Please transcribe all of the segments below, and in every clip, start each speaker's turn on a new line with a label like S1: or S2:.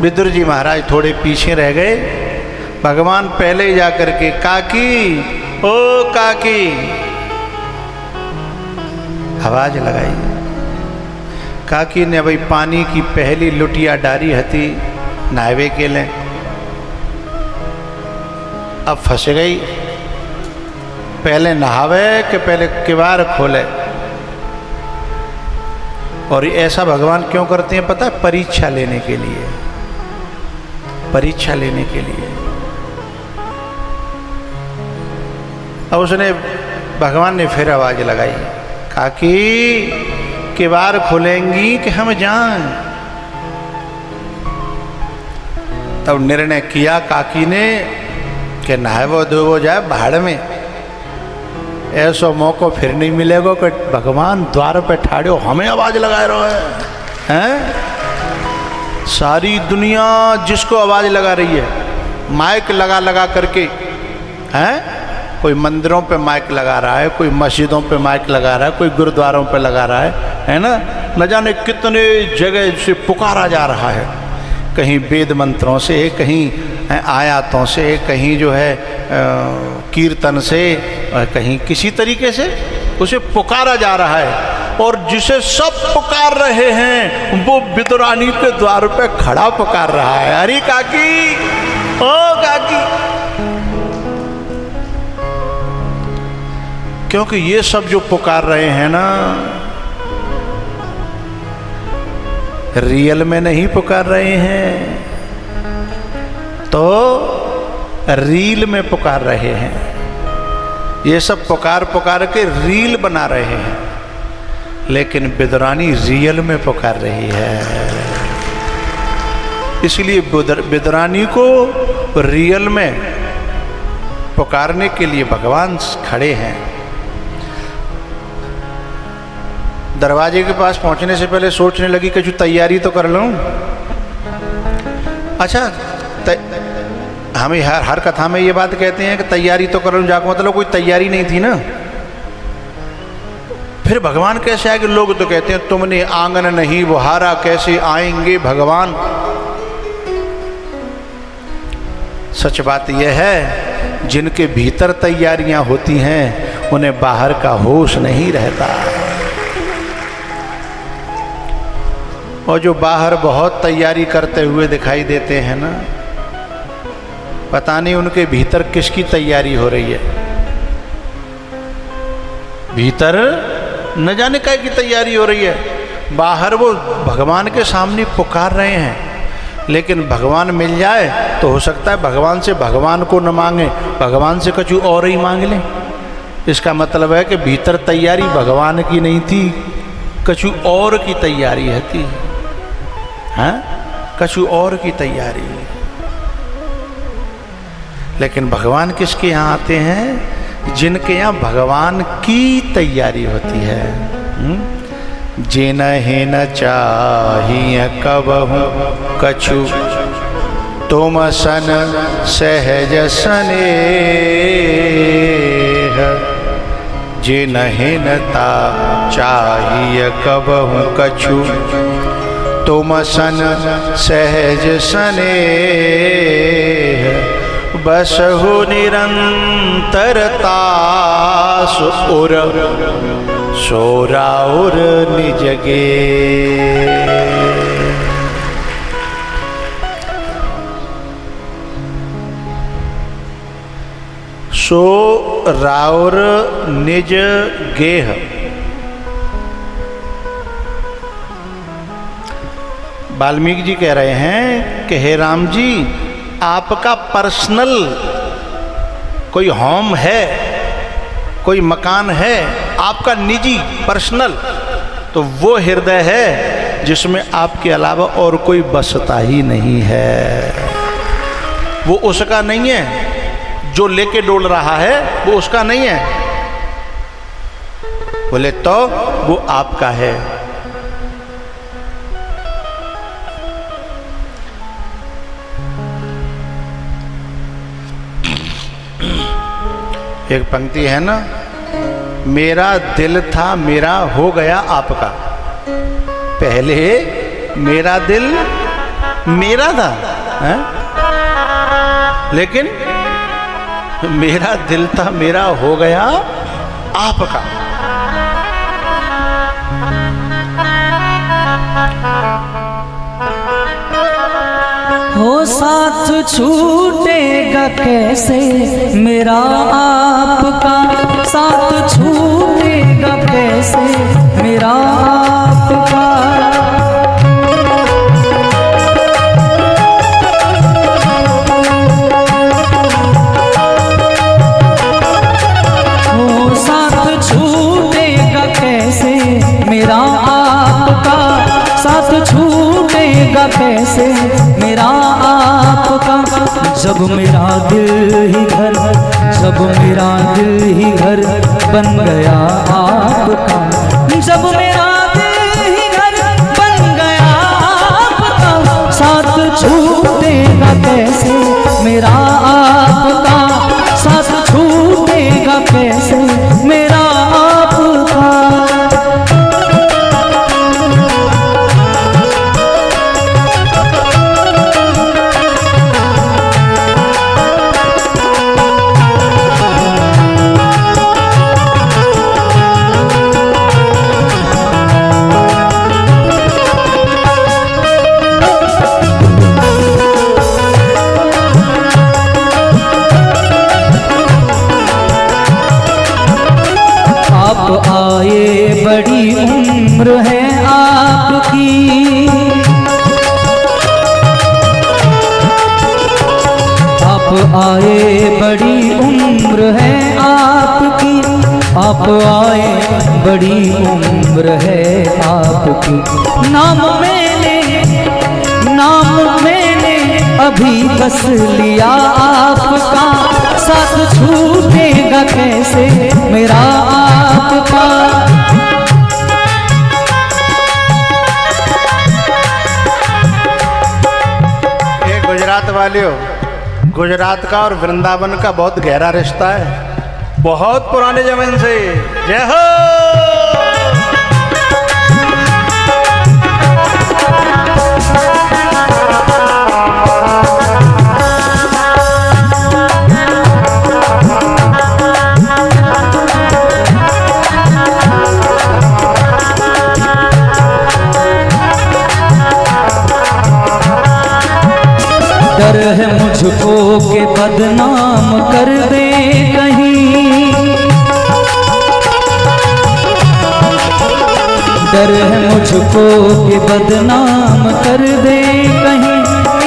S1: विदुर जी महाराज थोड़े पीछे रह गए। भगवान पहले ही जाकर के काकी, ओ काकी आवाज लगाई। काकी ने भाई पानी की पहली लुटिया डारी हती नहावे के लिए, अब फंस गई। पहले नहावे कि पहले किवाड़ खोले। और ऐसा भगवान क्यों करते हैं पता है? परीक्षा लेने के लिए, परीक्षा लेने के लिए। अब उसने भगवान ने फिर आवाज लगाई, काकी किवाड़ खोलेंगी कि हम जाएं? तब निर्णय किया काकी ने कि नहाए वो दो वो जाए भाड़ में। ऐसा मौका फिर नहीं मिलेगा कि भगवान द्वार पे ठाड़ो हमें आवाज लगाए रहे हैं। सारी दुनिया जिसको आवाज लगा रही है, माइक लगा लगा करके हैं। कोई मंदिरों पे माइक लगा रहा है, कोई मस्जिदों पे माइक लगा रहा है, कोई गुरुद्वारों पे लगा रहा है ना। न जाने कितने जगह से पुकारा जा रहा है, कहीं वेद मंत्रों से, कहीं आयातों से, कहीं जो है कीर्तन से, कहीं किसी तरीके से उसे पुकारा जा रहा है। और जिसे सब पुकार रहे हैं वो विदुरानी के द्वार पे खड़ा पुकार रहा है, अरे काकी, ओ काकी। क्योंकि ये सब जो पुकार रहे हैं ना, रियल में नहीं पुकार रहे हैं, तो रील में पुकार रहे हैं। ये सब पुकार पुकार के रील बना रहे हैं, लेकिन विदुरानी रियल में पुकार रही है। इसलिए विदुरानी को रियल में पुकारने के लिए भगवान खड़े हैं। दरवाजे के पास पहुंचने से पहले सोचने लगी कि जो तैयारी तो कर लूं। अच्छा, हमें हर कथा में ये बात कहते हैं कि तैयारी तो कर लूं, जाकर मतलब कोई तैयारी नहीं थी ना। फिर भगवान कैसे आएंगे? लोग तो कहते हैं तुमने आंगन नहीं बुहारा, कैसे आएंगे भगवान? सच बात यह है, जिनके भीतर तैयारियां होती हैं उन्हें बाहर का होश नहीं रहता। और जो बाहर बहुत तैयारी करते हुए दिखाई देते हैं ना, पता नहीं उनके भीतर किसकी तैयारी हो रही है। भीतर न जाने काय की तैयारी हो रही है। बाहर वो भगवान के सामने पुकार रहे हैं, लेकिन भगवान मिल जाए तो हो सकता है भगवान से भगवान को न मांगे, भगवान से कुछ और ही मांग लें। इसका मतलब है कि भीतर तैयारी भगवान की नहीं थी, कुछ और की तैयारी है थी। हाँ, कुछ और की तैयारी। लेकिन भगवान किसके यहाँ आते हैं? जिनके यहाँ भगवान की तैयारी होती है। जिन्हें न चाहिए कबहु कछु, तुम सन सहज स्नेह। जिन्हें न चाहिए कबहु कछु, तुम सन सहज स्नेह। बसहु निरंतरता सुर सोराउर निज गे। सो राउर निज गेह। वाल्मीकि जी कह रहे हैं कि हे राम जी, आपका पर्सनल कोई होम है, कोई मकान है, आपका निजी पर्सनल, तो वो हृदय है जिसमें आपके अलावा और कोई बसता ही नहीं है। वो उसका नहीं है, जो लेके डोल रहा है वो उसका नहीं है। बोले तो वो आपका है। एक पंक्ति है ना, मेरा दिल था मेरा हो गया आपका। पहले मेरा दिल मेरा था है? लेकिन मेरा दिल था, मेरा हो गया आपका।
S2: हो साथ छूटेगा कैसे मेरा आपका, साथ छूटेगा कैसे मेरा आपका। हो साथ छूटेगा कैसे मेरा आपका, साथ छूटेगा कैसे मेरा आपका। जब मेरा दिल ही घर, जब मेरा दिल ही घर बन गया आपका, जब मेरा दिल ही घर बन गया आपका। साथ छूटेगा कैसे मेरा आपका, साथ छूटेगा कैसे मेरा आपका। आप आए बड़ी उम्र है आपकी, आप आए बड़ी उम्र है आपकी, आप आए बड़ी उम्र है आपकी। नाम मैंने अभी बस लिया आपका, साथ छूटेगा कैसे मेरा आपका।
S1: ये गुजरात वालियों, गुजरात का और वृंदावन का बहुत गहरा रिश्ता है, बहुत पुराने जमाने से। जय हो।
S2: डर है मुझको के बदनाम कर दे कहीं, डर है मुझको के बदनाम कर दे कहीं।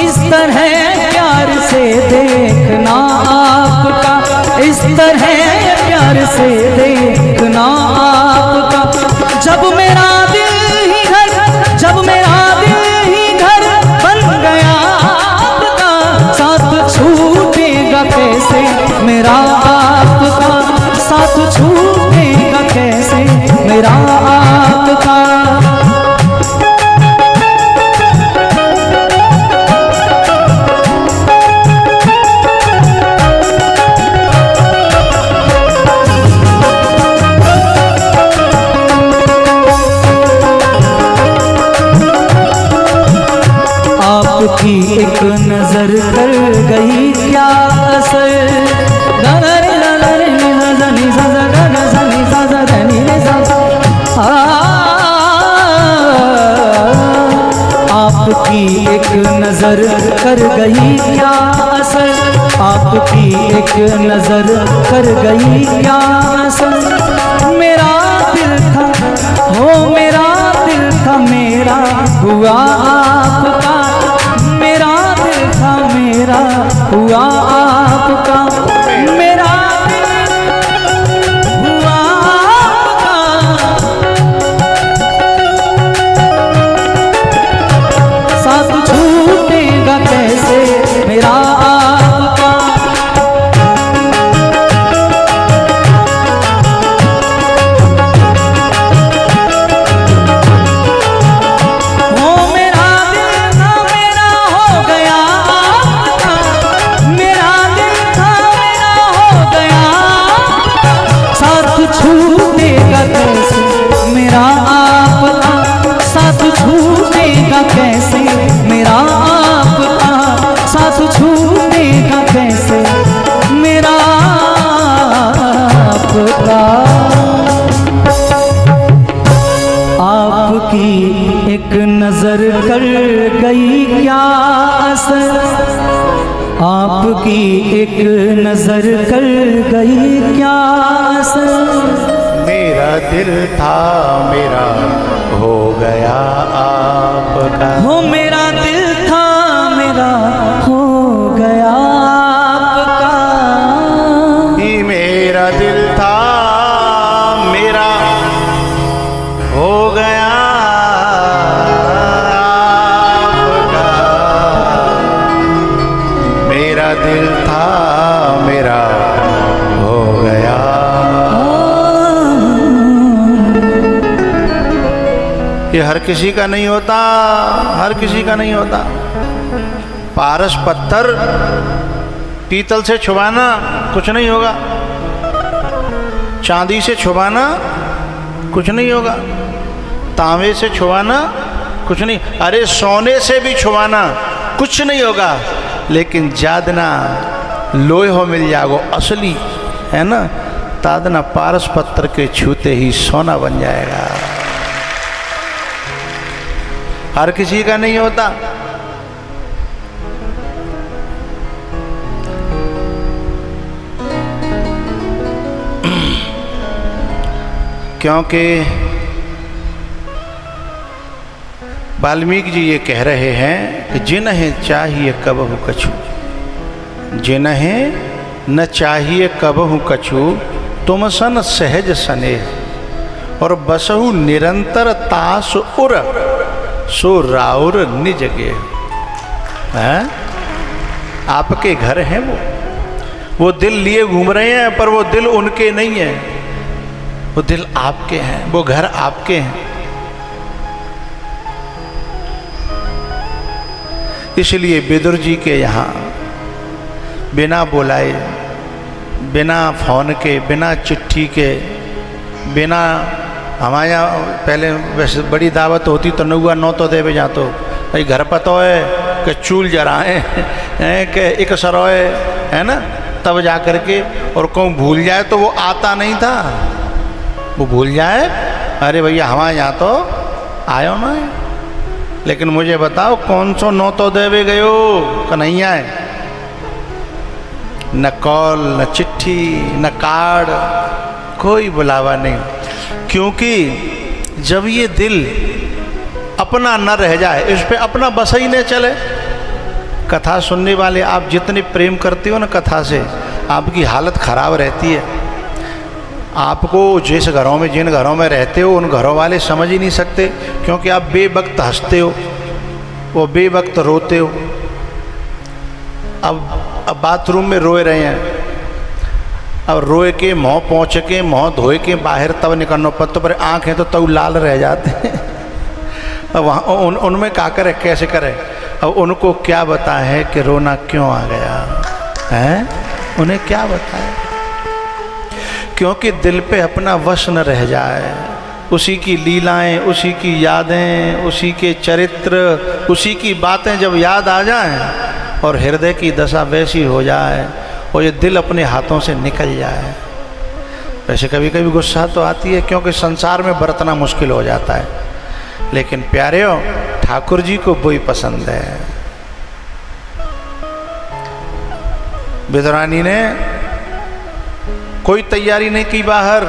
S2: इस तरह प्यार से देखना आपका, इस तरह प्यार से देखना आपका। जब मेरा दिल ही घर, जब मेरा दिल ही घर बन गया, साथ छूटेगा कैसे मेरा आपका, साथ छूटेगा कैसे मेरा आपका। आपकी एक नजर कर गई क्या असर। आपकी एक नजर कर गई क्या असर, आपकी एक नजर कर गई क्या असर। मेरा दिल था, हो मेरा दिल था, मेरा हुआ आपका, मेरा दिल था, मेरा हुआ आपका, मेरा दिल हुआ आपका। साथ छूटेगा कैसे मेरा आपका। छूटेगा कैसे मेरा आपका, साथ छूटेगा कैसे मेरा गई क्या असर, आपकी एक नजर कर गई क्या असर।
S1: मेरा दिल था मेरा हो गया आपका,
S2: हो मेरा दिल था मेरा हो गया आपका।
S1: ही मेरा दिल था मेरा हो गया आपका, मेरा दिल था मेरा हो गया। ये हर किसी का नहीं होता, हर किसी का नहीं होता। पारस पत्थर पीतल से छुपाना कुछ नहीं होगा, चांदी से छुपाना कुछ नहीं होगा, तांबे से छुपाना कुछ नहीं, अरे सोने से भी छुपाना कुछ नहीं होगा, लेकिन जादना लोहे हो मिल जाओ असली है ना, तादना पारस पत्थर के छूते ही सोना बन जाएगा। हर किसी का नहीं होता। क्योंकि वाल्मीकि जी ये कह रहे हैं कि जिन्हें चाहिए कबहु कछु, जिन्हें न चाहिए कबहु कछु, तुम सन सहज स्नेह, और बसहु निरंतर तास उर, सो राउर निज गे। आपके घर हैं वो दिल लिए घूम रहे हैं, पर वो दिल उनके नहीं है, वो दिल आपके हैं, वो घर आपके हैं। इसलिए विदुर जी के यहाँ बिना बुलाए, बिना फोन के, बिना चिट्ठी के, बिना, हमारे यहाँ पहले वैसे बड़ी दावत होती तो नौआ नौ तो देवे जा, तो भाई घर पतो है कि चूल जराए कि एक सरोए है ना, तब जा कर के, और कहूँ भूल जाए तो वो आता नहीं था, वो भूल जाए, अरे भैया हमारे यहाँ तो आयो ना है, लेकिन मुझे बताओ कौन सो नौ तो देवे गयो कि नहीं आए, न कॉल, न चिट्ठी, न कार्ड, कोई बुलावा नहीं। क्योंकि जब ये दिल अपना न रह जाए, इस पे अपना बस ही नहीं चले। कथा सुनने वाले आप जितने प्रेम करते हो ना कथा से, आपकी हालत खराब रहती है। आपको जिस घरों में, जिन घरों में रहते हो, उन घरों वाले समझ ही नहीं सकते, क्योंकि आप बेवक्त हंसते हो, वो बेवक्त रोते हो। अब बाथरूम में रोए रहे हैं, अब रोए के मुँह पहुँच के, मुँह धोए के बाहर तब निकलना पड़ता, पर आँखें तो तब लाल रह जाते हैं। अब वहाँ उनमें क्या करे, कैसे करे? अब उनको क्या बताए कि रोना क्यों आ गया है, उन्हें क्या बताए? क्योंकि दिल पे अपना वश न रह जाए, उसी की लीलाएं, उसी की यादें, उसी के चरित्र, उसी की बातें जब याद आ जाएं और हृदय की दशा वैसी हो जाए और ये दिल अपने हाथों से निकल जाए। वैसे कभी कभी गुस्सा तो आती है, क्योंकि संसार में बरतना मुश्किल हो जाता है, लेकिन प्यारेओ ठाकुर जी को वही पसंद है। विदुरानी ने कोई तैयारी नहीं की बाहर,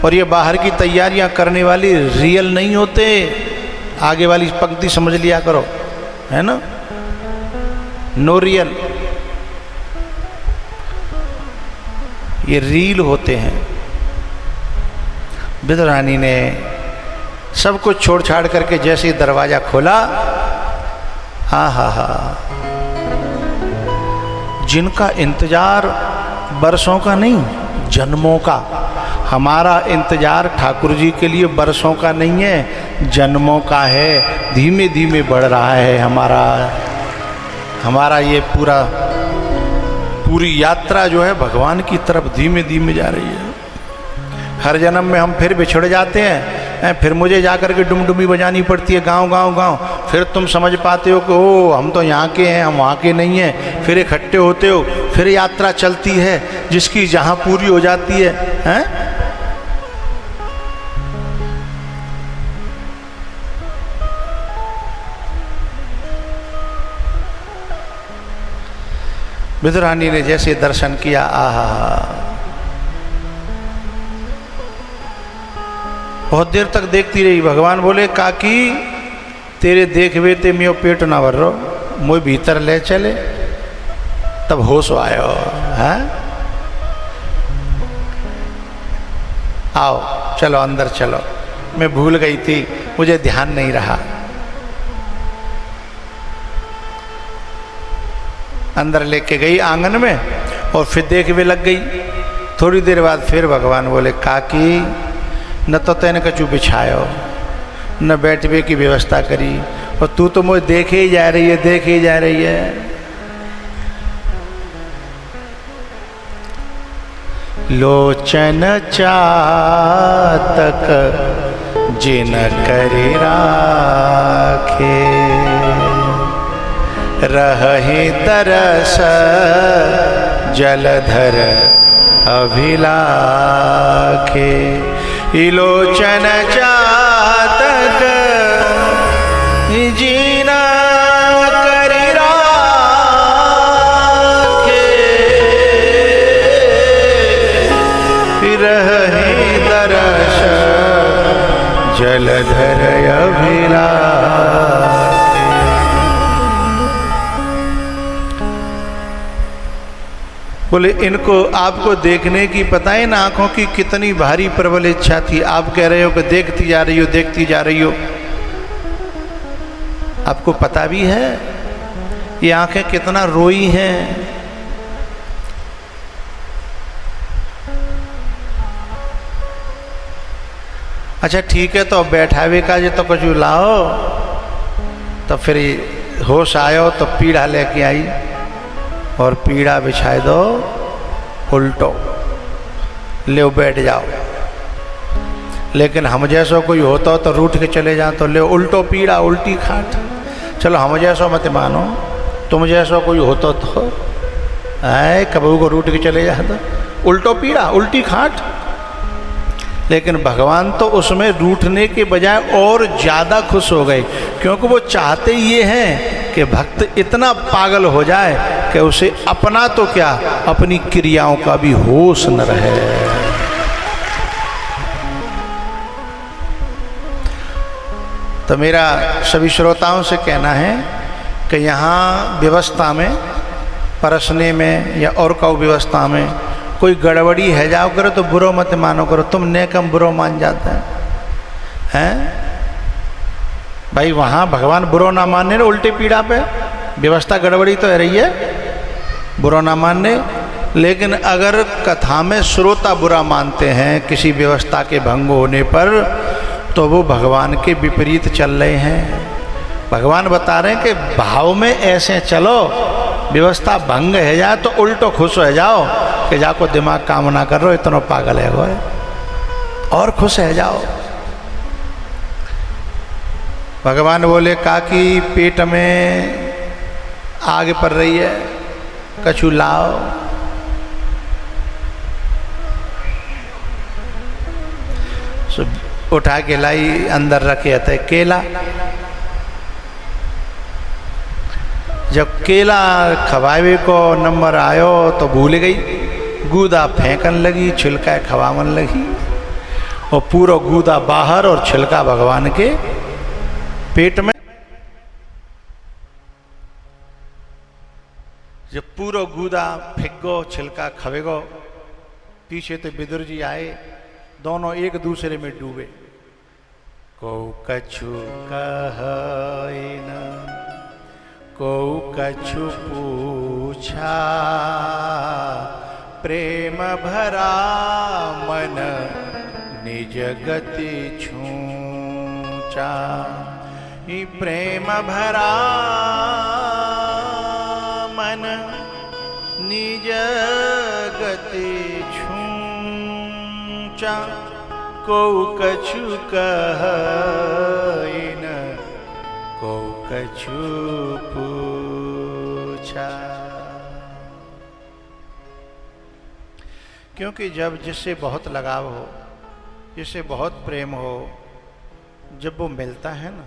S1: और ये बाहर की तैयारियां करने वाली रियल नहीं होते। आगे वाली पंक्ति समझ लिया करो, है ना, नो रियल, ये रील होते हैं। विदुरानी ने सब कुछ छोड़ छाड़ करके जैसे ही दरवाजा खोला, हा हा हा, जिनका इंतजार बरसों का नहीं, जन्मों का, हमारा इंतजार ठाकुर जी के लिए बरसों का नहीं है, जन्मों का है। धीमे धीमे बढ़ रहा है हमारा ये पूरी यात्रा जो है भगवान की तरफ धीमे धीमे जा रही है। हर जन्म में हम फिर बिछड़ जाते हैं, फिर मुझे जाकर के डुमडुमी बजानी पड़ती है गांव गांव गांव, फिर तुम समझ पाते हो कि ओ हम तो यहाँ के हैं, हम वहाँ के नहीं हैं, फिर इकट्ठे होते हो, फिर यात्रा चलती है जिसकी जहाँ पूरी हो जाती है, हैं? विदुरानी ने जैसे दर्शन किया, आहा, बहुत देर तक देखती रही। भगवान बोले काकी तेरे देखवे ते मेरो पेट ना भर रो, मुझे भीतर ले चले। तब होश आयो, है आओ चलो अंदर चलो, मैं भूल गई थी, मुझे ध्यान नहीं रहा। अंदर लेके गई आंगन में और फिर देखवे लग गई। थोड़ी देर बाद फिर भगवान बोले काकी न तो तैने कछु बिछायो न बैठवे की व्यवस्था करी, और तू तो मुझे देखे ही जा रही है, देखे ही जा रही है। लोचन चातक जिन करि राखे, रहे तरस जलधर अभिलाखे। लोचन चातक जीना करि राखे, रहे तरस जलधर अभिलाखे। बोले इनको आपको देखने की पता है ना, आंखों की कितनी भारी प्रबल इच्छा थी। आप कह रहे हो कि देखती जा रही हो, देखती जा रही हो। आपको पता भी है ये आंखें कितना रोई हैं। अच्छा ठीक है, तो बैठावे का जो तो कुछ लाओ। तो फिर होश आयो तो पीढ़ा लेके आई और पीढ़ा बिछाए दो उल्टो, ले बैठ जाओ। लेकिन हम जैसो कोई होता हो तो रूठ के चले जाओ, तो ले उल्टो पीढ़ा उल्टी खाट। चलो हम जैसो मत मानो, तुम जैसो कोई होता तो आए कबू को रूठ के चले जाओ, तो उल्टो पीढ़ा उल्टी खाट। लेकिन भगवान तो उसमें रूठने के बजाय और ज़्यादा खुश हो गए, क्योंकि वो चाहते ये हैं कि भक्त इतना पागल हो जाए कि उसे अपना तो क्या अपनी क्रियाओं का भी होश न रहे। तो मेरा सभी श्रोताओं से कहना है कि यहाँ व्यवस्था में, परसने में या और कौ व्यवस्था में कोई गड़बड़ी है जाओ करो तो बुरो मत मानो करो। तुम नेकम बुरो मान जाते हैं भाई। वहाँ भगवान बुरो ना मानने, उल्टे पीड़ा पे व्यवस्था गड़बड़ी तो है रही है, बुरा ना मानने। लेकिन अगर कथा में श्रोता बुरा मानते हैं किसी व्यवस्था के भंग होने पर, तो वो भगवान के विपरीत चल रहे हैं। भगवान बता रहे हैं कि भाव में ऐसे चलो, व्यवस्था भंग है जाए तो उल्टो खुश हो जाओ कि जाको दिमाग काम ना कर रहे हो, इतना पागल है वो, और खुश है जाओ। भगवान बोले काकी पेट में आग पड़ रही है, कछु लाओ। सो उठा के लाई, अंदर रखे थे केला। जब केला खवावे को नंबर आयो तो भूल गई, गूदा फेंकन लगी, छिलका खवावन लगी, और पूरा गूदा बाहर और छिलका भगवान के पेट में। जब पूरा गूदा फेंको, छिलका खवेगो, पीछे तो विदुर जी आए, दोनों एक दूसरे में डूबे। को कछु कहे न को कछु पूछा, प्रेम भरा मन निज गति छूचा। प्रेम भरा मन निज गति छूचा। को कछु कहे न को कछु पूछा। क्योंकि जब जिससे बहुत लगाव हो, जिससे बहुत प्रेम हो, जब वो मिलता है ना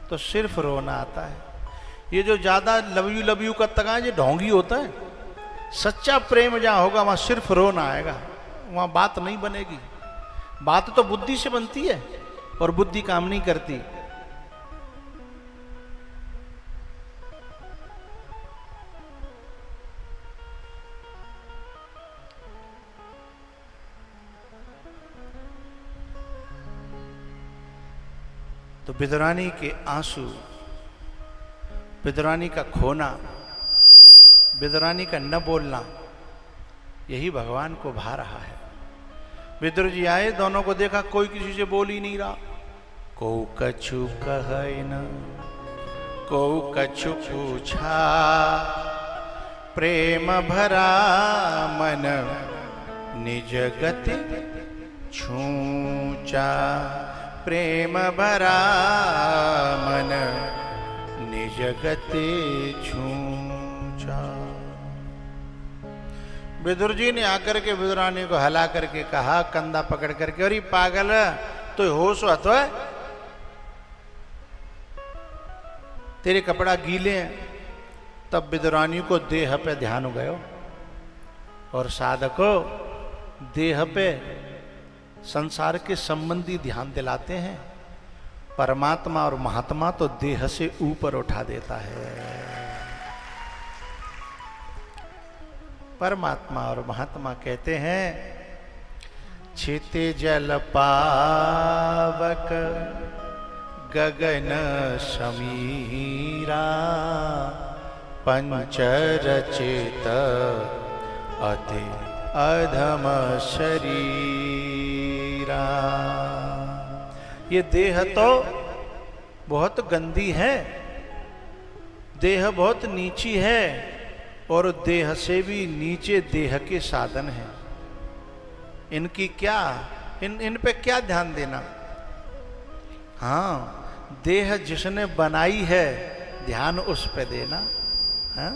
S1: तो सिर्फ रोना आता है। ये जो ज़्यादा लव यू का तगा ये ढोंगी होता है, सच्चा प्रेम जहाँ होगा वहाँ सिर्फ रोना आएगा, वहाँ बात नहीं बनेगी। बात तो बुद्धि से बनती है और बुद्धि काम नहीं करती। तो विदुरानी के आंसू, विदुरानी का खोना, विदुरानी का न बोलना, यही भगवान को भा रहा है। विदुर जी आए, दोनों को देखा, कोई किसी से बोल ही नहीं रहा। को कछु कहे न, को कछु पूछा, प्रेम भरा मन निज गति छूचा। प्रेम भरा मन निज गति छूचा। विदुर जी ने आकर के विदुरानी को हिला करके कहा, कंधा पकड़ करके, अरे पागल तो होश होत है, तेरे कपड़ा गीले हैं। तब विदुरानी को देह पे ध्यान गयो, और साधको देह पे संसार के संबंधी ध्यान दिलाते हैं। परमात्मा और महात्मा तो देह से ऊपर उठा देता है। परमात्मा और महात्मा कहते हैं, छिते जल पावक गगन समीरा, पंचरचित अति अधम शरीरा। ये देह तो बहुत गंदी है, देह बहुत नीची है, और देह से भी नीचे देह के साधन हैं। इनकी क्या, इन पे क्या ध्यान देना। हाँ, देह जिसने बनाई है ध्यान उस पे देना। हाँ,